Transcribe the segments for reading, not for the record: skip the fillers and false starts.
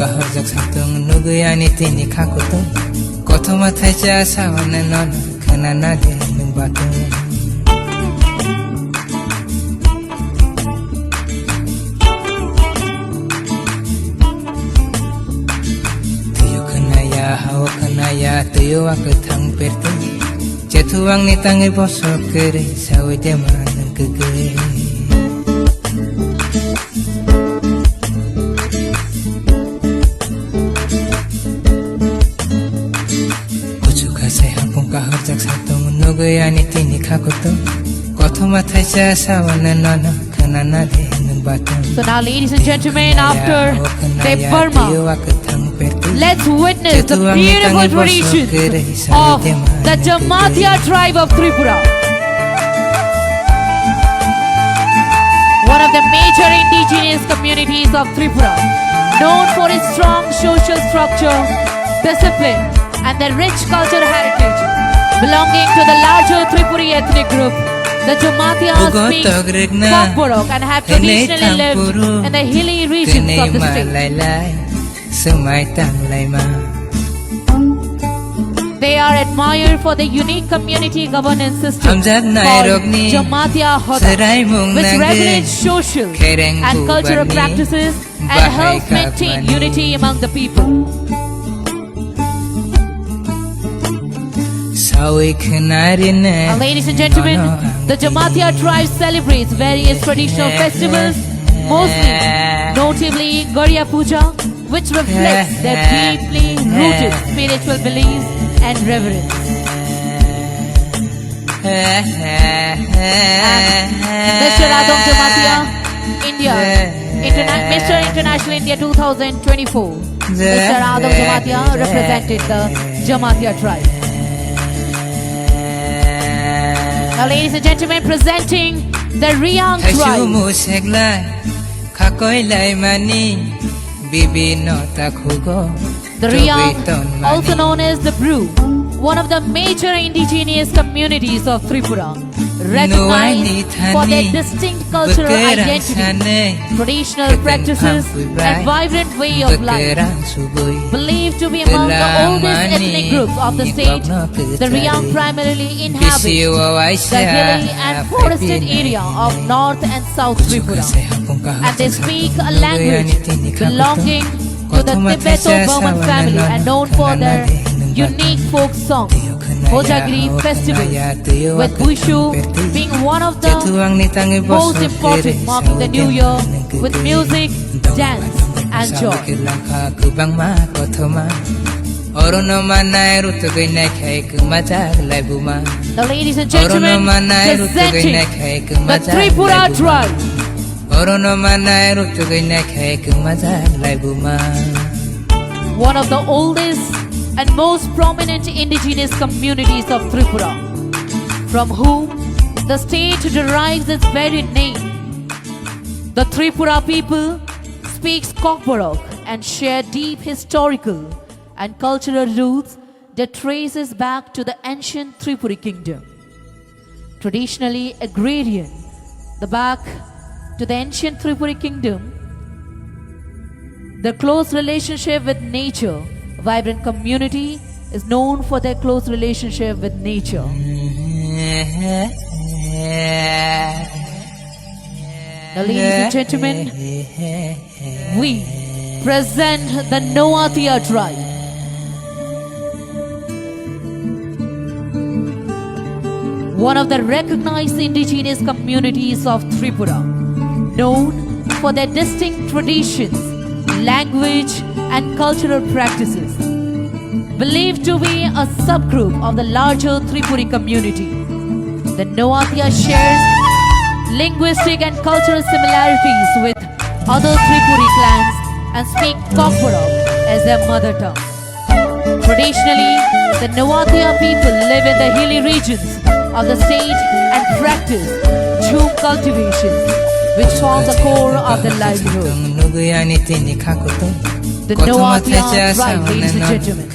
kahorjak satung nuguyani tini khakutung kothoma thaija sawana non khanana de nung batung tuyo khanaya hawa khanaya tuyo akathang perti cethuang ni tangi bosok kere sawe deman kege kahorjak satung nuguyani tini khakutung kothoma thaija sawana non khanana de nung batung. So now, ladies and gentlemen, after Deb Burma, let's witness the beautiful traditions of the Jamatia tribe of Tripura. One of the major indigenous communities of Tripura, known for its strong social structure, discipline, and their rich cultural heritage. Belonging to the larger Tripuri ethnic group, the Jamatia speak Kokborok and have traditionally lived in the hilly regions of the state. They are admired for the unique community governance system called Jamatia Hoda, which regulates social and cultural practices and helps maintain unity among the people. And ladies and gentlemen, the Jamatia tribe celebrates various traditional festivals, mostly notably Garya Puja, which reflects their deeply rooted spiritual beliefs and reverence. Mr. Adam Jamatia, India, Mr. International India 2024. Mr. Adam Jamatia represented the Jamatia tribe. Now, ladies and gentlemen, presenting the Riang tribe. The Riang, also known as the Bru, one of the major indigenous communities of Tripura, recognized for their distinct cultural identity, traditional practices, and vibrant way of life. Believed to be among the oldest ethnic groups of the state, the Riang primarily inhabit the hilly and forested area of North and South Tripura, and they speak a language belonging to the Tibeto-Burman family and known for their unique folk song, Hojagiri festival, with Wushu being one of the most important, marking the new year with music, dance, and joy. Now, ladies and gentlemen, presenting the Tripura tribe. One of the oldest and most prominent indigenous communities of Tripura, from whom the state derives its very name. The Tripura people speaks Kokborok and share deep historical and cultural roots that traces back to the ancient Tripuri kingdom. Traditionally agrarian, the back to the ancient Tripuri kingdom, the close relationship with nature, vibrant community is known for their close relationship with nature. Now, ladies and gentlemen, we present the Noatia tribe. One of the recognized indigenous communities of Tripura, known for their distinct traditions, language, and cultural practices. Believed to be a subgroup of the larger Tripuri community, the Noatia shares linguistic and cultural similarities with other Tripuri clans and speak Kokborok as their mother tongue. Traditionally, the Noatia people live in the hilly regions of the state and practice jhum cultivation, which form the core of the livelihood. The Noatia tribe, ladies and gentlemen.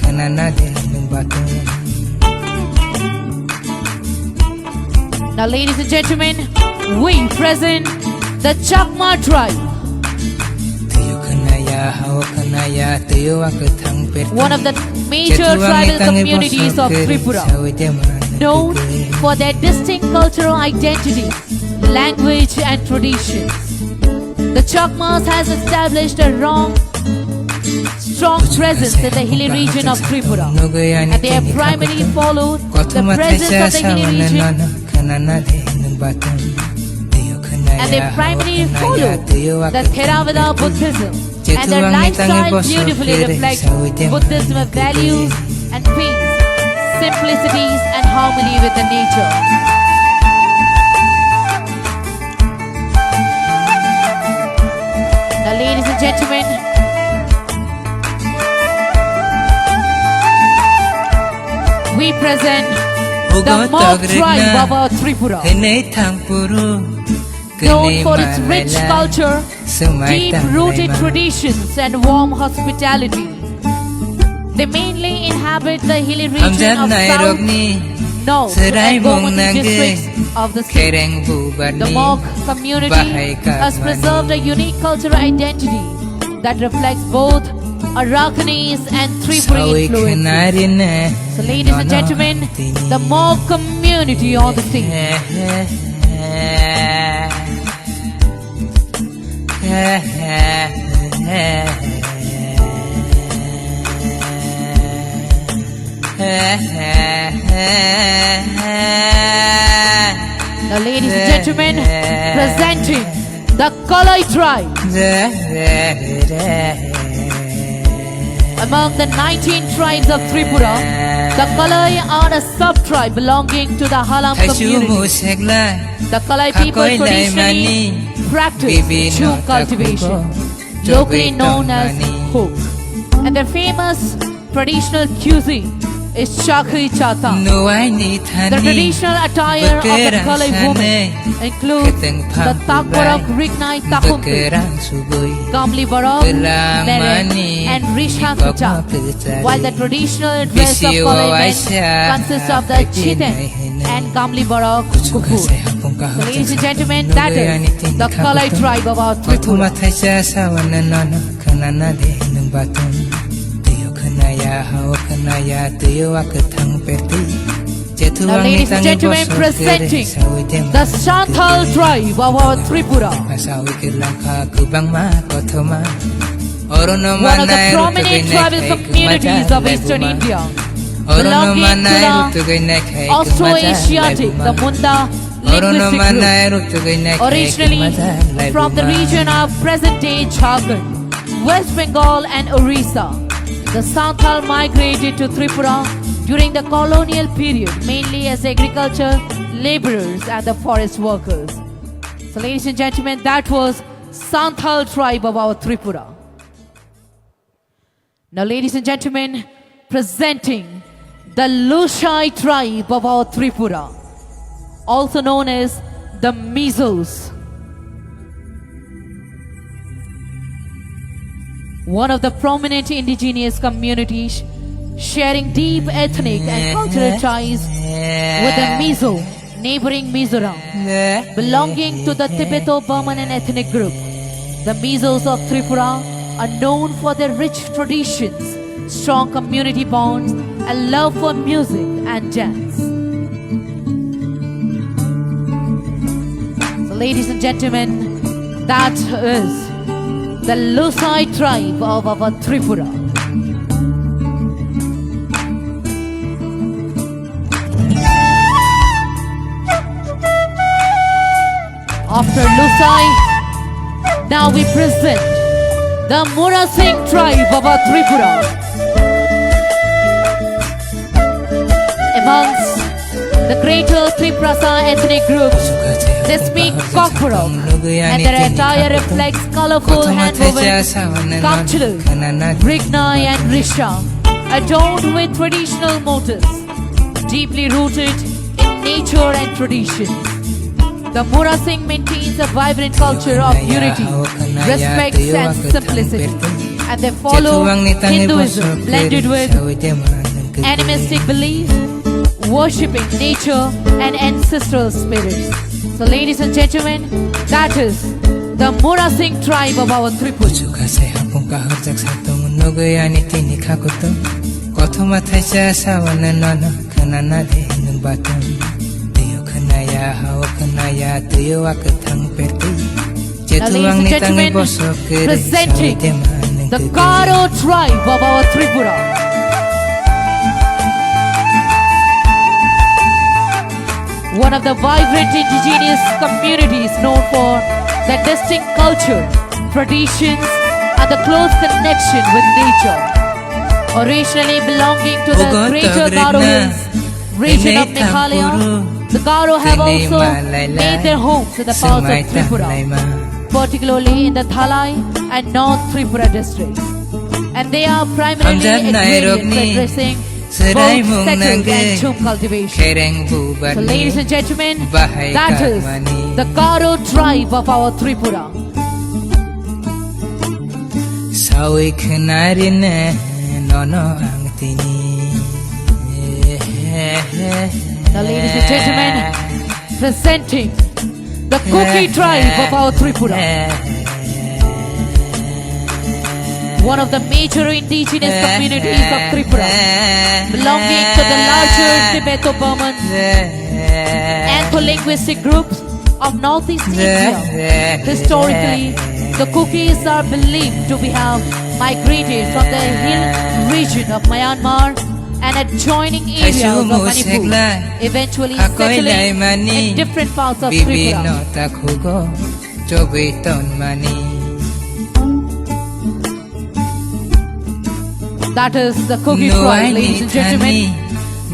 Now, ladies and gentlemen, we present the Chakma tribe. One of the major tribal communities of Tripura, known for their distinct cultural identity, language and traditions. The Chakmas has established a strong presence in the hilly region of Tripura, and they have primarily followed the presence of the hilly region, and they primarily follow the Theravada Buddhism, and their lifestyle beautifully reflects Buddhism of values and peace, simplicities and harmony with the nature. Now, ladies and gentlemen, we present the Mog tribe of our Tripura, known for its rich culture, deep-rooted traditions and warm hospitality. They mainly inhabit the hilly region of South, North and Gomati districts of the state. The Mog community has preserved a unique cultural identity that reflects both Arakanese and Tripuri influences. So, ladies and gentlemen, the Mog community on the stage. Now, ladies and gentlemen, presenting the Kalai tribe. Among the 19 tribes of Tripura, the Kalai are a sub-tribe belonging to the Halam community. The Kalai people traditionally practice jhum cultivation, locally known as hook, and their famous traditional cuisine is Chakri Chata. The traditional attire of the Kalai women includes the Takbarak Rignai Takumpe, Kamli Barak, Nere, and Risha Kucha, while the traditional dress of Kalai men consists of the Chiten and Kamli Barak Kupur. So, ladies and gentlemen, that is the Kalai tribe of our Tripura. Now, ladies and gentlemen, presenting the Santhal tribe of our Tripura, one of the prominent tribal communities of Eastern India, belonging to the Austroasiatic, the Munda linguistic group, originally from the region of present-day Jharkhand, West Bengal and Orissa. The Santhal migrated to Tripura during the colonial period, mainly as agriculture laborers and the forest workers. So, ladies and gentlemen, that was Santhal tribe of our Tripura. Now, ladies and gentlemen, presenting the Lushai tribe of our Tripura, also known as the Mizos. One of the prominent indigenous communities sharing deep ethnic and cultural ties with the Mizo, neighboring Mizoram, belonging to the Tibeto-Burman ethnic group. The Mizos of Tripura are known for their rich traditions, strong community bonds, and love for music and dance. So, ladies and gentlemen, that is the Lusai tribe of our Tripura. After Lusai, now we present the Murasing tribe of our Tripura. Amongst the greater Triprasa ethnic groups, they speak Kokborok, and their attire reflects colorful hand-woven Kamchulu, Rignai and Risha, adorned with traditional motifs, deeply rooted in nature and traditions. The Murasing maintains a vibrant culture of unity, respect and simplicity, and they follow Hinduism blended with animistic beliefs, worshipping nature and ancestral spirits. So, ladies and gentlemen, that is the Murasing tribe of our Tripura. Puchuka say hapung kahar jak sato munogo yani tini kakuto. Kothoma thaisa sawana nana kanana de nung batum. Tiyo kanaya hawa kanaya tiyo akathang perti. Now, ladies and gentlemen, presenting the Garo tribe of our Tripura. One of the vibrant indigenous communities known for their distinct culture, traditions, and the close connection with nature. Originally belonging to the Greater Garo Hills region of Meghalaya, the Garo have also made their homes in the parts of Tripura, particularly in the Thalai and North Tripura districts. And they are primarily experienced at addressing both settled and chum cultivation. So ladies and gentlemen, that is the Garo tribe of our Tripura. Sawi khnarine nono angtini. Now ladies and gentlemen, presenting the Kuki tribe of our Tripura. One of the major indigenous communities of Tripura, belonging to the larger Tibeto-Burman ethno-linguistic groups of Northeast Asia. Historically, the Kukis are believed to have migrated from the hill region of Myanmar and adjoining areas of Manipur, eventually settling in different parts of Tripura. That is the Kuki tribe, ladies and gentlemen.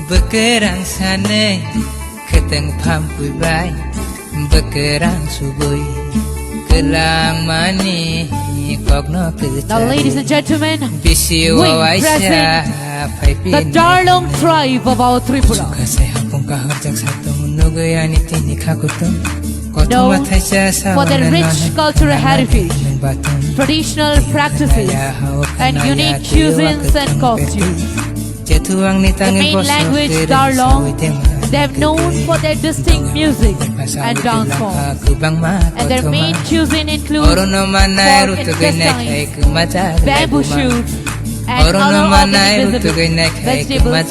Bekerang sane keteng pampui bai bekerang subui kelang mani kokno kecha. Now, ladies and gentlemen, bisi we present the Darlong tribe of our Tripura. Known for their rich cultural heritage, traditional practices, and unique cuisines and costumes. The main language, Darlong, they have known for their distinct music and dance forms. And their main cuisine includes pork intestines, bamboo shoots, and other organic vegetables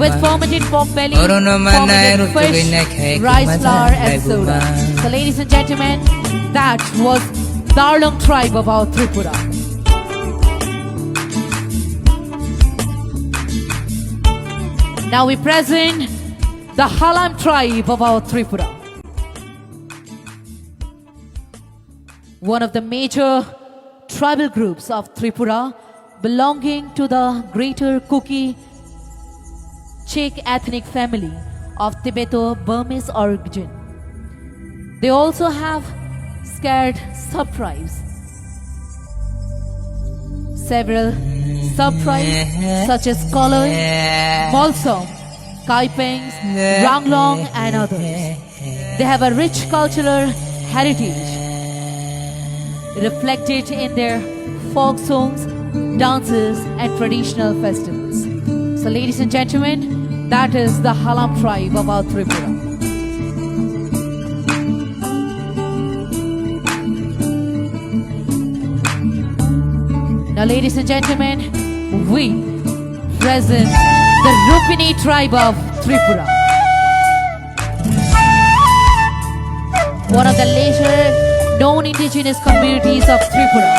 with fermented pork belly, fermented fish, rice flour, and soda. So ladies and gentlemen, that was Darlong tribe of our Tripura. Now we present the Halam tribe of our Tripura. One of the major tribal groups of Tripura belonging to the Greater Kuki Czech ethnic family of Tibeto-Burmese origin. They also have scarred sub-tribes. Several sub-tribes such as Koloi, Molsom, Kaipengs, Ranglong and others. They have a rich cultural heritage reflected in their folk songs, dances and traditional festivals. So ladies and gentlemen, that is the Halam tribe of our Tripura. Now ladies and gentlemen, we present the Rupini tribe of Tripura. One of the later known indigenous communities of Tripura,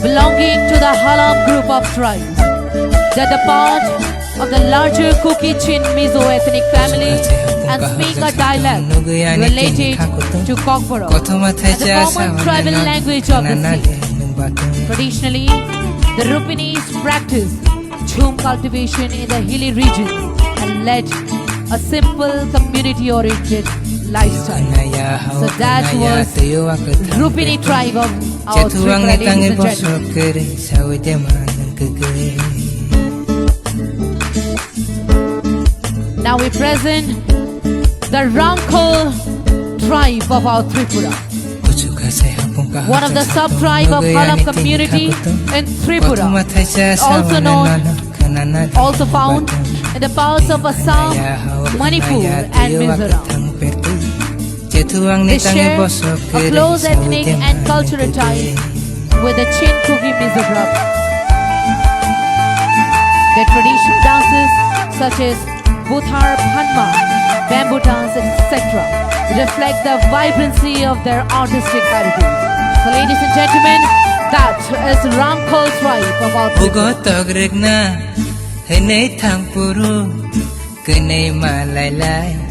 belonging to the Halam group of tribes. They are the part of the larger Kuki-Chin Mizo-ethnic family and speak a dialect related to Kokborok, the common tribal language of the sea. Traditionally, the Rupinis practice chum cultivation in the hilly regions and led a simple community-oriented lifestyle. So that was Rupini tribe of our Tripura, ladies and gentlemen. Now we present the Rankol tribe of our Tripura. One of the sub-tribe of Halam community in Tripura, also found in the parts of Assam, Manipur and Mizoram. They share a close ethnic and cultural ties with the Chin Kuki music group. Their traditional dances such as Buthar Bhanma, bamboo dance, etc. reflect the vibrancy of their artistic heritage. So ladies and gentlemen, that is Ramkhol tribe of our people. Bugotog regna henei thang puru kenei malai lai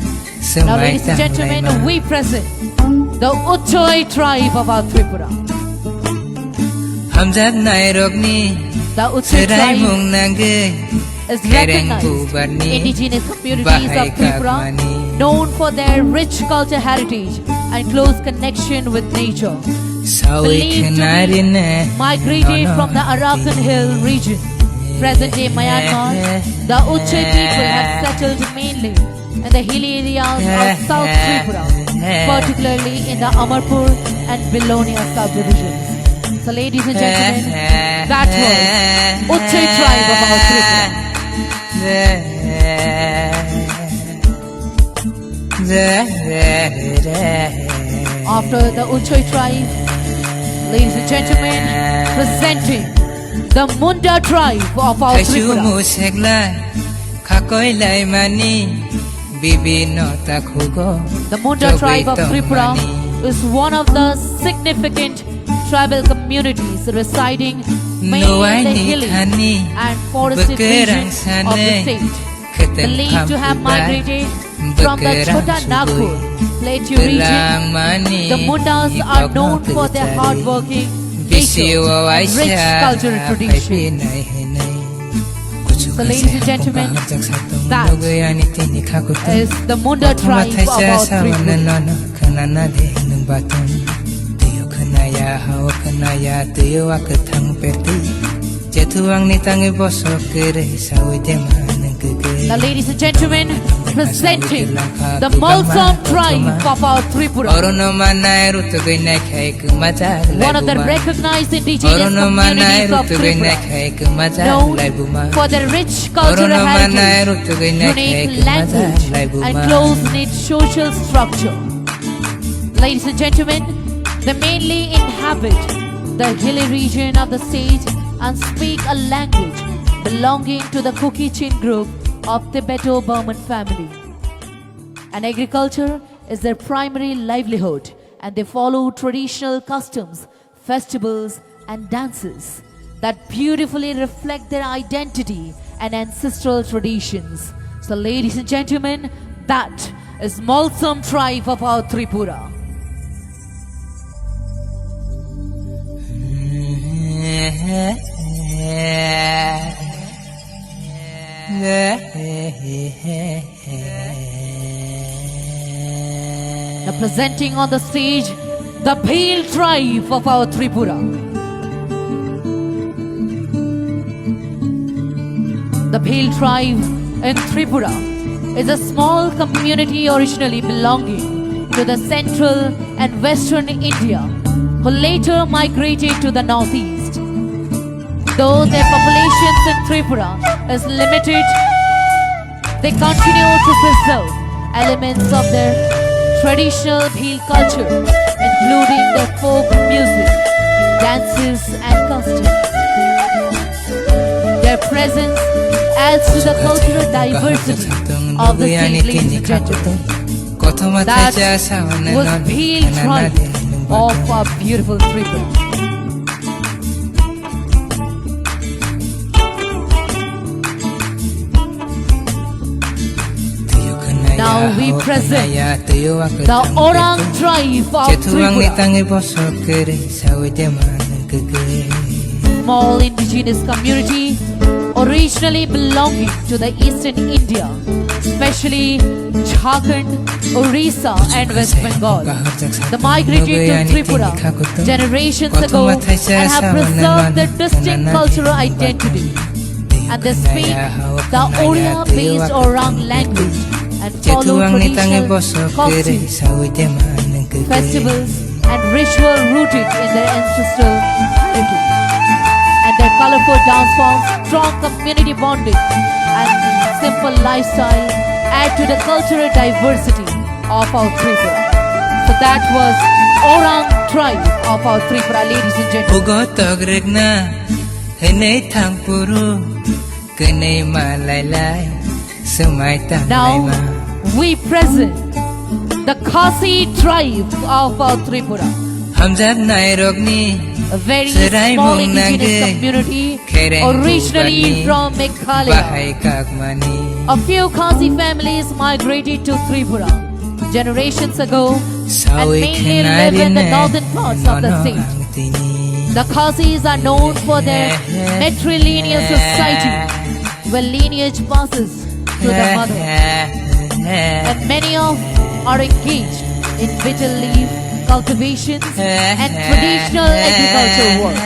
Now ladies and gentlemen, we present the Uchoi tribe of our Tripura. Hamzat nai rogni The Uchoi serai tribe mung nangai is recognized indigenous communities of Tripura, known for their rich culture heritage and close connection with nature. Believed to be migrated from the Arakan Hill region, present-day Myanmar, the Uchoi people have settled mainly in the hilly areas of South Tripura, particularly in the Amarpur and Belonia subdivisions. So ladies and gentlemen, that was Uchoi tribe of our Tripura. After the Uchoi tribe, ladies and gentlemen, presenting the Munda tribe of our Tripura. The Munda tribe of Tripura is one of the significant tribal communities residing mainly in the hilly and forested regions of the state, believed to have migrated from the Chota Nagpur plateau region. The Mundas are known for their hard-working nature and rich cultural traditions. So ladies and gentlemen, that is the Munda tribe of our Now ladies and gentlemen, presenting the Mulsom tribe of our Tripura. One of the recognized indigenous communities of Tripura, known for their rich cultural heritage, unique language and close-knit social structure. Ladies and gentlemen, they mainly inhabit the hilly region of the state and speak a language belonging to the Kuki-Chin group of Tibeto-Burman family. And agriculture is their primary livelihood, and they follow traditional customs, festivals and dances that beautifully reflect their identity and ancestral traditions. So ladies and gentlemen, that is Mulsom tribe of our Tripura. Now presenting on the stage the Bhil tribe of our Tripura. The Bhil tribe in Tripura is a small community originally belonging to the central and western India, who later migrated to the northeast. Though their populations in Tripura is limited, they continue to preserve elements of their traditional Bhil culture, including their folk music, dances and customs. Their presence adds to the cultural diversity of the state, ladies and gentlemen. That was Bhil tribe of our beautiful Tripura. Now we present the Orang tribe of Tripura, small indigenous community originally belonging to the eastern India, especially Jharkhand, Orissa and West Bengal. They migrated to Tripura generations ago and have preserved their distinct cultural identity. And they speak the Oriya-based Orang language and follow traditional costumes, festivals and rituals rooted in their ancestral heritage. And their colorful dance forms, strong community bonding and simple lifestyle add to the cultural diversity of our Tripura. So that was Orang tribe of our Tripura, ladies and gentlemen. Ugo togrigna Hene thang puru Kene malai lai Sumai tang lai ma Now we present the Khasi tribe of our Tripura, Hamjak nai rogni a very Serai small mong indigenous nangge, community Keren originally kubani, from Meghalaya. Bahai kagmani A few Khasi families migrated to Tripura generations ago and Sawi mainly live in the kenarine northern parts of the state. Ang tini The Khasis are known for their matrilineal society, where lineage passes to the mother, and many of are engaged in bitter leaf cultivations and traditional agricultural work.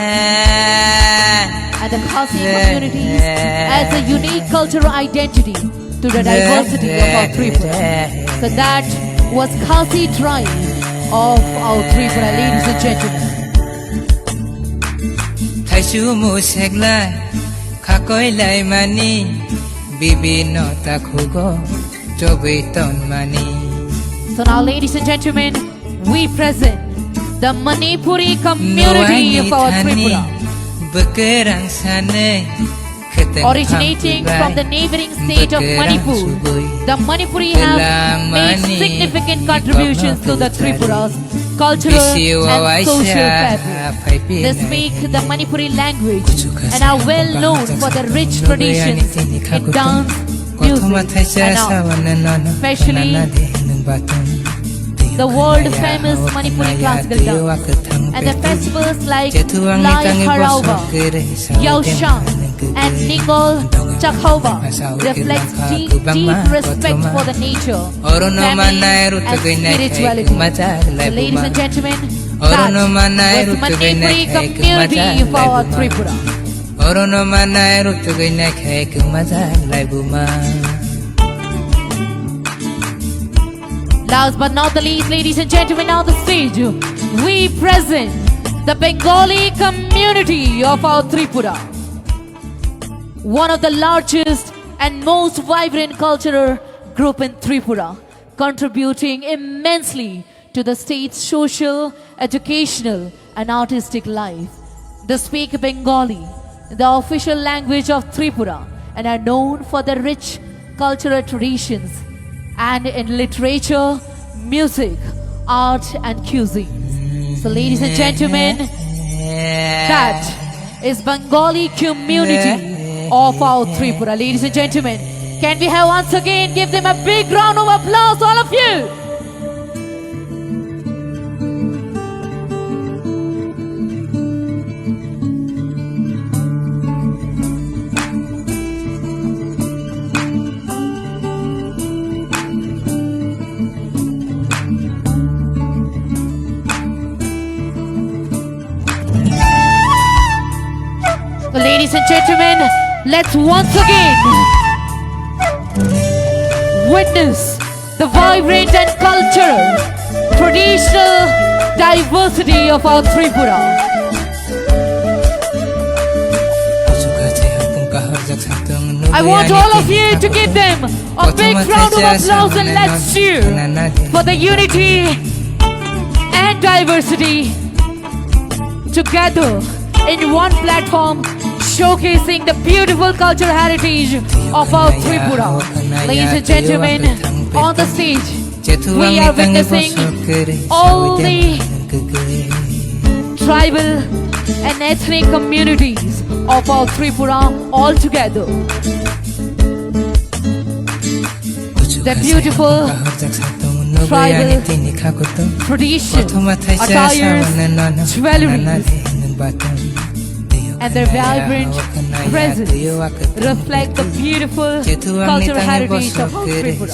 And the Khasi communities as a unique cultural identity to the diversity of our Tripura. So that was Khasi tribe of our Tripura, ladies and gentlemen. Thaisu mu sekla Khakoi lai mani Bibi no takhugo Jobi ton mani So now, ladies and gentlemen, we present the Manipuri community of our Tripura, Bekerang sane originating from the neighboring state of Manipur. The Manipuri have made significant contributions to the Tripura's cultural and social fabric. They speak the Manipuri language and are well known for their rich traditions in dance, music and art, especially the world-famous Manipuri classical dance and the festivals like Lai Harauba, Yaoshang and Ningol Chakhauba reflects deep respect for the nature, family and spirituality. So ladies and gentlemen, that was Manipuri community of our Tripura. Orono manai rutugai na khai kumazak lai buma Last but not the least, ladies and gentlemen, on the stage, we present the Bengali community of our Tripura. One of the largest and most vibrant cultural group in Tripura, contributing immensely to the state's social, educational and artistic life. They speak Bengali, the official language of Tripura, and are known for their rich cultural traditions and in literature, music, art and cuisine. So ladies and gentlemen, that is Bengali community of our Tripura. Ladies and gentlemen, can we have once again give them a big round of applause, all of you? So ladies and gentlemen, let's once again witness the vibrant and cultural, traditional diversity of our Tripura. I want all of you to give them a big round of applause and let's cheer for the unity and diversity together in one platform, showcasing the beautiful cultural heritage of our Tripura. Ladies and gentlemen, on the stage, we are witnessing all the tribal and ethnic communities of our Tripura all together. The beautiful tribal traditions, attires, jewelry, and their vibrant presence reflect the beautiful cultural heritage of our Tripura.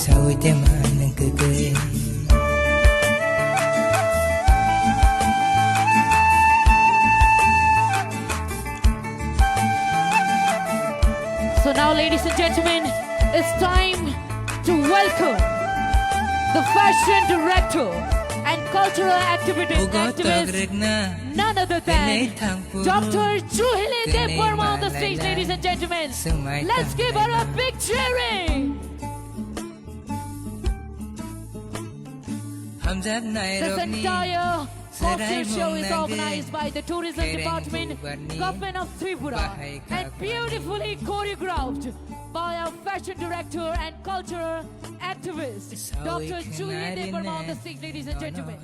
So now, ladies and gentlemen, it's time to welcome the fashion director and cultural activist, none other than Dr. Juhile Dev Verma on the stage, ladies and gentlemen. Let's give her a big cheering. Hamzat nai This rokni entire costume Sarai show is Mongnage, organized by the Tourism Kereng Department, Bubarni, Government of Tripura, Bahai and beautifully choreographed by our fashion director and cultural activist, Dr. Julian Deparma on the stage, ladies and gentlemen.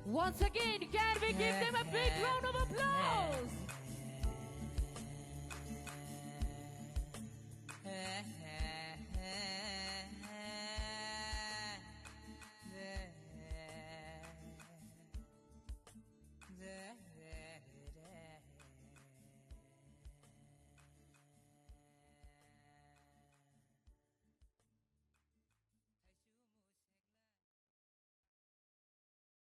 Once again, can we give them a big round of applause?